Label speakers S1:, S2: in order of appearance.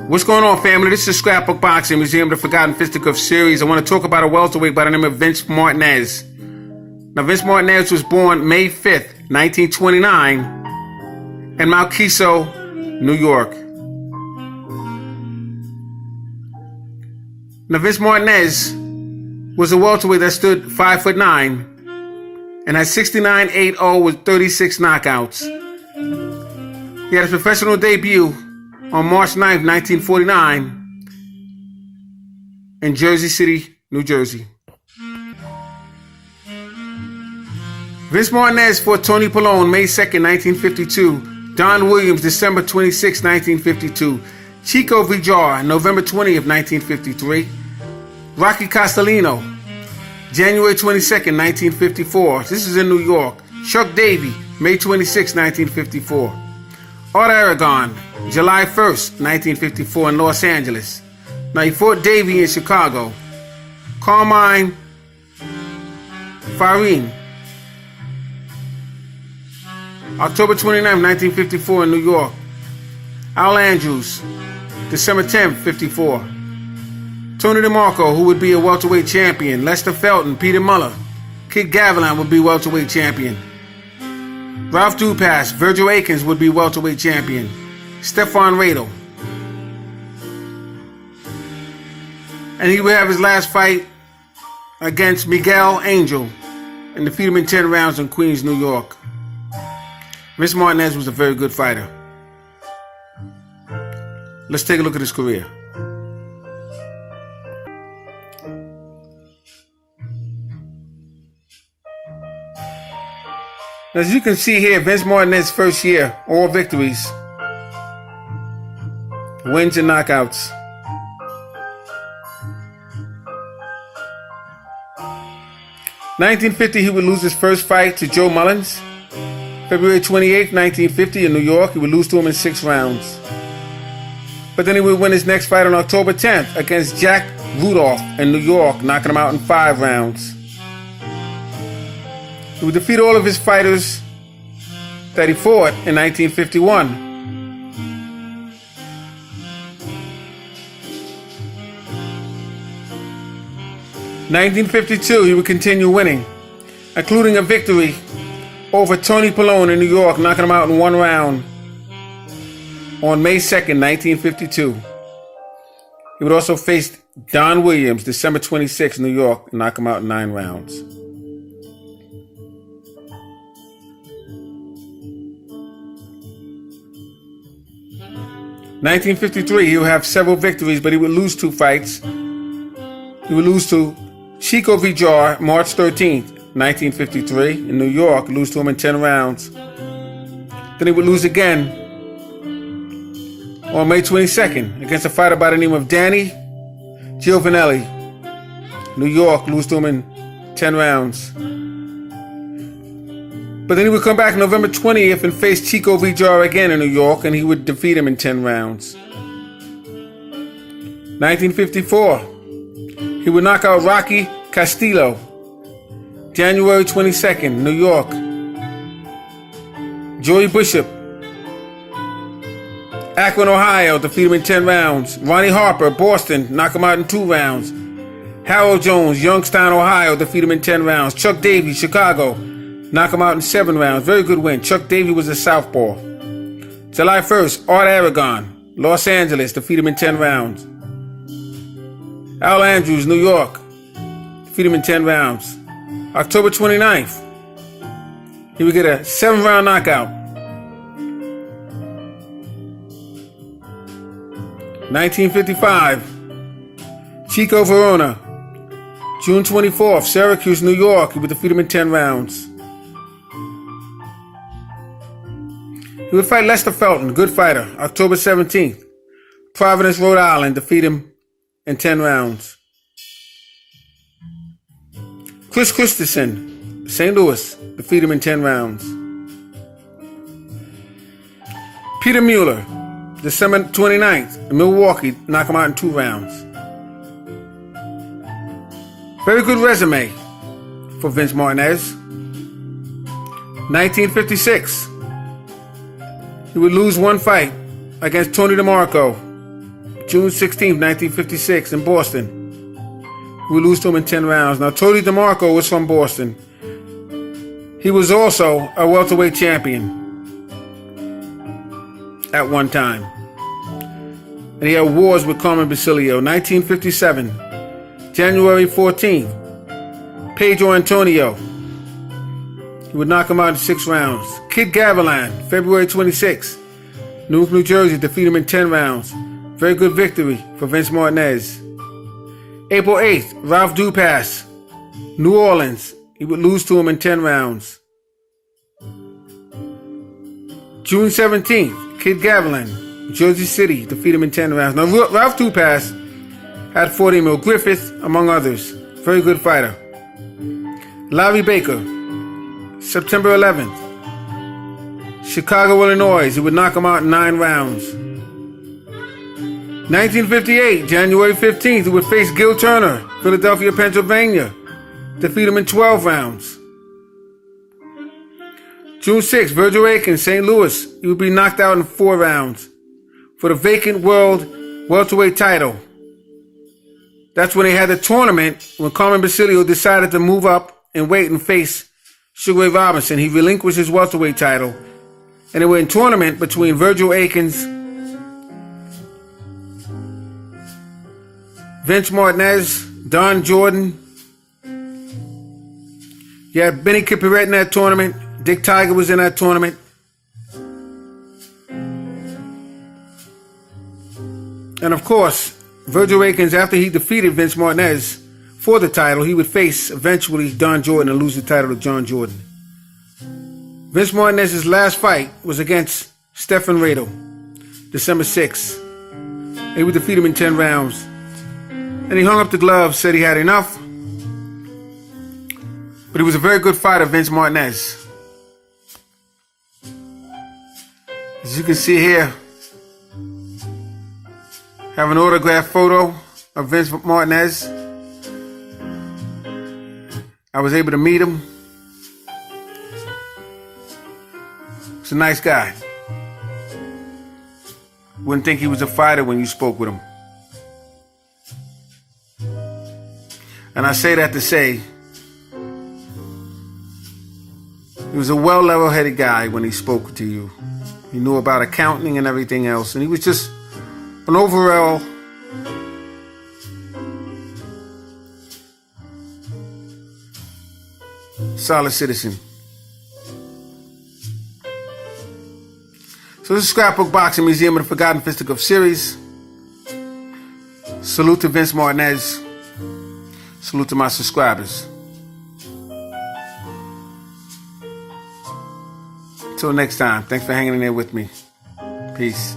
S1: What's going on, family? This is Scrapbook Boxing, Museum of the Forgotten Fisticuffs series. I want to talk about a welterweight by the name of Vince Martinez. Now, Vince Martinez was born May 5th, 1929 in Mount Kiso, New York. Now, Vince Martinez was a welterweight that stood 5'9" and had 69-8-0 with 36 knockouts. He had his professional debut on March 9th, 1949 in Jersey City, New Jersey. Vince Martinez fought Tony Pallone May 2nd, 1952, Don Williams December 26, 1952, Chico Villar November 20th, 1953, Rocky Castellino January 22nd, 1954. This is in New York. Chuck Davey May 26, 1954. Art Aragon July 1st, 1954 in Los Angeles. Now he fought Davey in Chicago. Carmine Farin October 29, 1954 in New York. Al Andrews December 10th, 54. Tony DeMarco, who would be a welterweight champion. Lester Felton, Peter Muller. Kid Gavilan would be welterweight champion. Ralph Dupas, Virgil Akins would be welterweight champion. Stefan Radel. And he would have his last fight against Miguel Angel and defeat him in 10 rounds in Queens, New York. Vince Martinez was a very good fighter. Let's take a look at his career. As you can see here, Vince Martinez's first year, all victories, wins and knockouts. In 1950, he would lose his first fight to Joe Mullins. February 28, 1950, in New York, he would lose to him in 6 rounds. But then he would win his next fight on October 10th against Jack Rudolph in New York, knocking him out in 5 rounds. He would defeat all of his fighters that he fought in 1951. In 1952, he would continue winning, including a victory over Tony Pallone in New York, knocking him out in 1 round on May 2nd, 1952. He would also face Don Williams December 26th, New York, and knock him out in 9 rounds. 1953, he would have several victories, but he would lose 2 fights. He would lose to Chico Villar March 13th, 1953 in New York, lose to him in 10 rounds. Then he would lose again on May 22nd against a fighter by the name of Danny Giovanelli. New York, lose to him in 10 rounds. But then he would come back November 20th and face Chico Villar again in New York, and he would defeat him in 10 rounds. 1954, he would knock out Rocky Castillo, January 22nd, New York. Joey Bishop, Akron, Ohio, defeat him in 10 rounds. Ronnie Harper, Boston, knock him out in 2 rounds. Harold Jones, Youngstown, Ohio, defeat him in 10 rounds. Chuck Davey, Chicago, knock him out in 7 rounds. Very good win. Chuck Davey was a southpaw. July 1st, Art Aragon, Los Angeles, defeat him in 10 rounds. Al Andrews, New York, defeat him in 10 rounds. October 29th, he would get a 7-round knockout. 1955, Chico Verona, June 24th, Syracuse, New York, he would defeat him in 10 rounds. He would fight Lester Felton, good fighter, October 17th. Providence, Rhode Island, defeat him in 10 rounds. Chris Christensen, St. Louis, defeat him in 10 rounds. Peter Mueller, December 29th, in Milwaukee, knock him out in 2 rounds. Very good resume for Vince Martinez. 1956, he would lose 1 fight against Tony DeMarco June 16, 1956, in Boston. He would lose to him in 10 rounds. Now, Tony DeMarco was from Boston. He was also a welterweight champion at one time. And he had wars with Carmen Basilio. 1957, January 14th, Pedro Antonio. He would knock him out in 6 rounds. Kid Gavilan, February 26th, Newark, New Jersey, defeat him in 10 rounds. Very good victory for Vince Martinez. April 8th, Ralph Dupas, New Orleans. He would lose to him in 10 rounds. June 17th, Kid Gavilan, Jersey City, defeat him in 10 rounds. Now, Ralph Dupas had fought Emil Griffith, among others. Very good fighter. Larry Baker, September 11th, Chicago, Illinois. He would knock him out in 9 rounds. 1958, January 15th, he would face Gil Turner, Philadelphia, Pennsylvania. Defeat him in 12 rounds. June 6th, Virgil Akins, St. Louis. He would be knocked out in 4 rounds for the vacant world welterweight title. That's when they had the tournament when Carmen Basilio decided to move up and wait and face Sugar Ray Robinson. He relinquished his welterweight title. And they were in tournament between Virgil Akins, Vince Martinez, Don Jordan. You had Benny Kipperett in that tournament. Dick Tiger was in that tournament. And of course, Virgil Akins, after he defeated Vince Martinez for the title, he would face eventually Don Jordan and lose the title to John Jordan. Vince Martinez's last fight was against Stefan Radel, December 6th. He would defeat him in 10 rounds. And he hung up the gloves, said he had enough. But he was a very good fighter, Vince Martinez. As you can see here, I have an autographed photo of Vince Martinez. I was able to meet him. He's a nice guy. Wouldn't think he was a fighter when you spoke with him. And I say that to say, he was a well level-headed guy when he spoke to you. He knew about accounting and everything else. And he was just an overall solid citizen. So this is Scrapbook Boxing Museum of the Forgotten Fisticuffs series. Salute to Vince Martinez. Salute to my subscribers. Until next time, thanks for hanging in there with me. Peace.